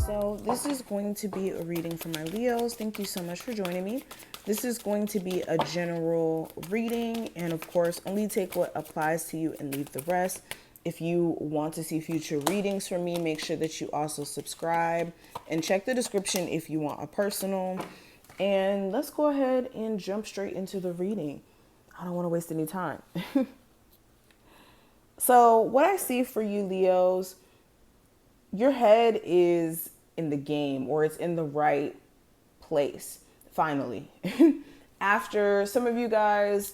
So this is going to be a reading for my Leos. Thank you so much for joining me. This is going to be a general reading, and of course, only take what applies to you and leave the rest. If you want to see future readings from me, make sure that you also subscribe and check the description if you want a personal. And let's go ahead and jump straight into the reading. I don't want to waste any time. So what I see for you, Leos, your head is in the game, or it's in the right place, finally. After some of you guys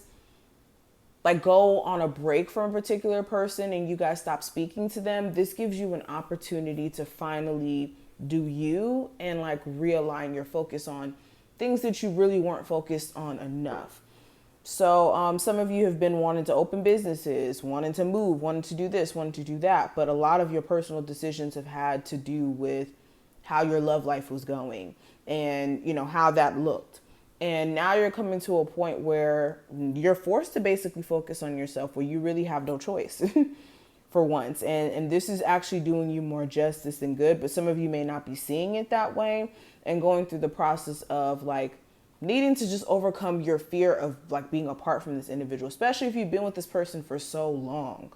like go on a break from a particular person and you guys stop speaking to them, this gives you an opportunity to finally do you and like realign your focus on things that you really weren't focused on enough. So some of you have been wanting to open businesses, wanting to move, wanting to do this, wanting to do that. But a lot of your personal decisions have had to do with how your love life was going and, you know, how that looked. And now you're coming to a point where you're forced to basically focus on yourself, where you really have no choice for once. And this is actually doing you more justice than good. But some of you may not be seeing it that way and going through the process of like, needing to just overcome your fear of like being apart from this individual, especially if you've been with this person for so long.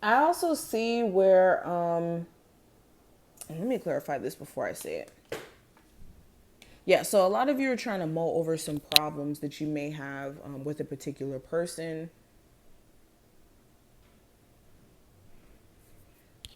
I also see where, let me clarify this before I say it. Yeah, so a lot of you are trying to mull over some problems that you may have with a particular person.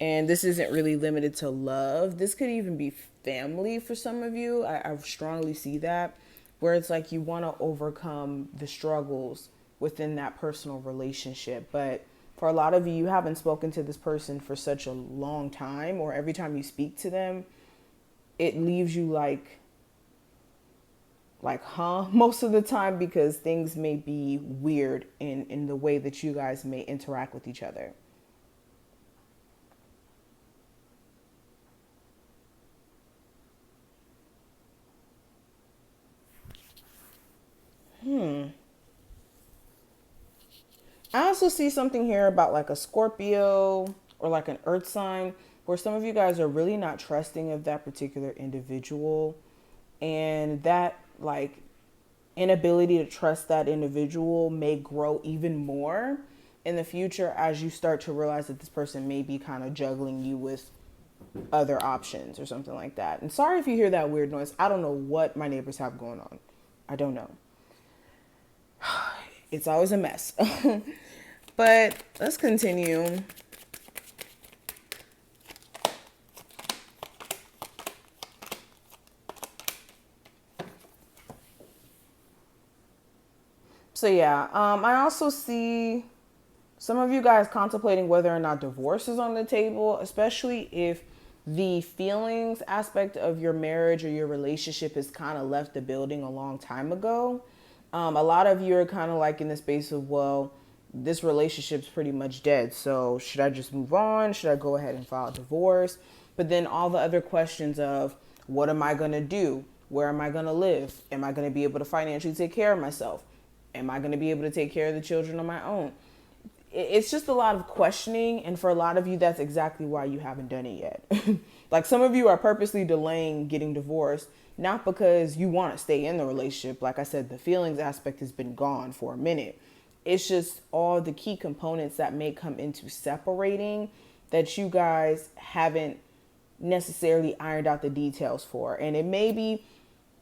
And this isn't really limited to love. This could even be family for some of you. I strongly see that, where it's like you want to overcome the struggles within that personal relationship. But for a lot of you, you haven't spoken to this person for such a long time, or every time you speak to them, it leaves you huh, most of the time, because things may be weird in the way that you guys may interact with each other. I also see something here about like a Scorpio or like an earth sign, where some of you guys are really not trusting of that particular individual, and that like inability to trust that individual may grow even more in the future as you start to realize that this person may be kind of juggling you with other options or something like that. And sorry if you hear that weird noise. I don't know what my neighbors have going on. I don't know. It's always a mess. But let's continue. So yeah, I also see some of you guys contemplating whether or not divorce is on the table, especially if the feelings aspect of your marriage or your relationship has kind of left the building a long time ago. A lot of you are kind of like in the space of, well, this relationship's pretty much dead. So should I just move on? Should I go ahead and file a divorce? But then all the other questions of what am I going to do? Where am I going to live? Am I going to be able to financially take care of myself? Am I going to be able to take care of the children on my own? It's just a lot of questioning. And for a lot of you, that's exactly why you haven't done it yet. Like some of you are purposely delaying getting divorced, not because you want to stay in the relationship. Like I said, the feelings aspect has been gone for a minute. It's just all the key components that may come into separating that you guys haven't necessarily ironed out the details for. And it may be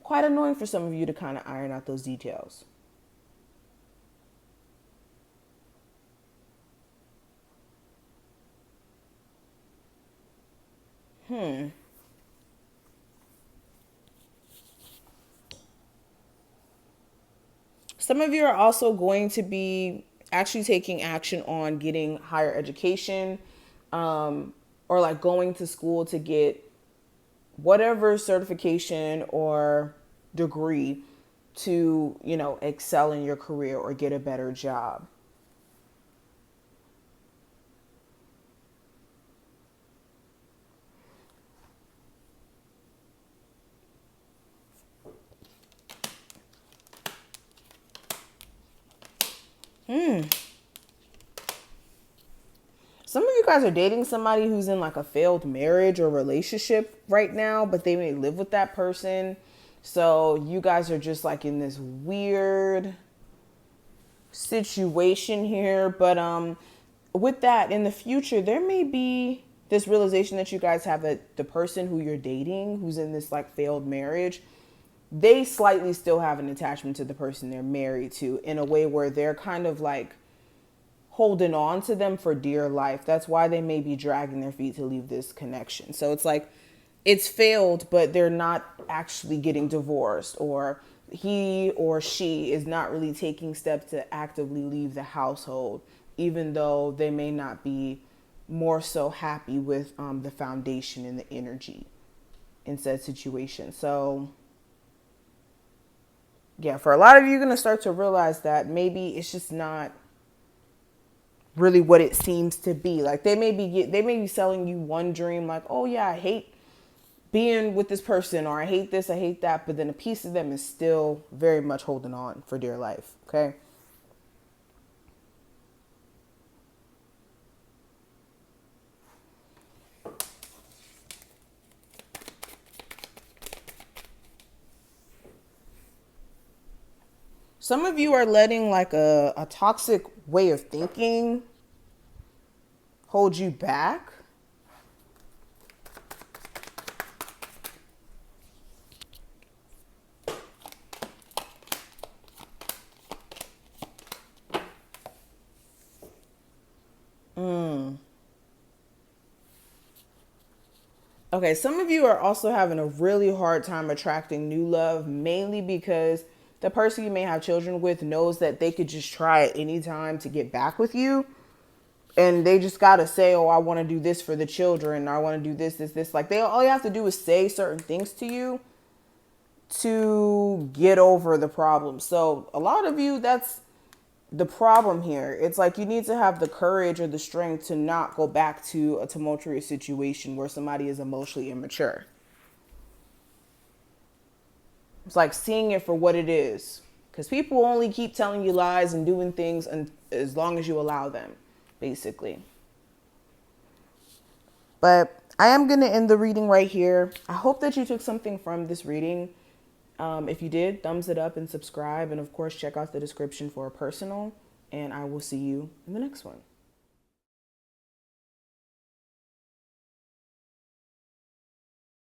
quite annoying for some of you to kind of iron out those details. Some of you are also going to be actually taking action on getting higher education, or like going to school to get whatever certification or degree to, you know, excel in your career or get a better job. Some of you guys are dating somebody who's in like a failed marriage or relationship right now, but they may live with that person. So you guys are just like in this weird situation here. But with that, in the future, there may be this realization that you guys have that the person who you're dating, who's in this like failed marriage, they slightly still have an attachment to the person they're married to in a way where they're kind of like holding on to them for dear life. That's why they may be dragging their feet to leave this connection. So it's like it's failed, but they're not actually getting divorced, or he or she is not really taking steps to actively leave the household, even though they may not be more so happy with the foundation and the energy in said situation. So yeah, for a lot of you, you're going to start to realize that maybe it's just not really what it seems to be. Like they may be selling you one dream, like, oh yeah, I hate being with this person, or I hate this, I hate that, but then a piece of them is still very much holding on for dear life. Okay. Some of you are letting like a toxic way of thinking hold you back. Okay, some of you are also having a really hard time attracting new love, mainly because the person you may have children with knows that they could just try at any time to get back with you. And they just got to say, oh, I want to do this for the children. I want to do this. Like all you have to do is say certain things to you to get over the problem. So a lot of you, that's the problem here. It's like you need to have the courage or the strength to not go back to a tumultuous situation where somebody is emotionally immature. It's like seeing it for what it is, because people only keep telling you lies and doing things as long as you allow them, basically. But I am going to end the reading right here. I hope that you took something from this reading. If you did, thumbs it up and subscribe. And of course, check out the description for a personal. And I will see you in the next one.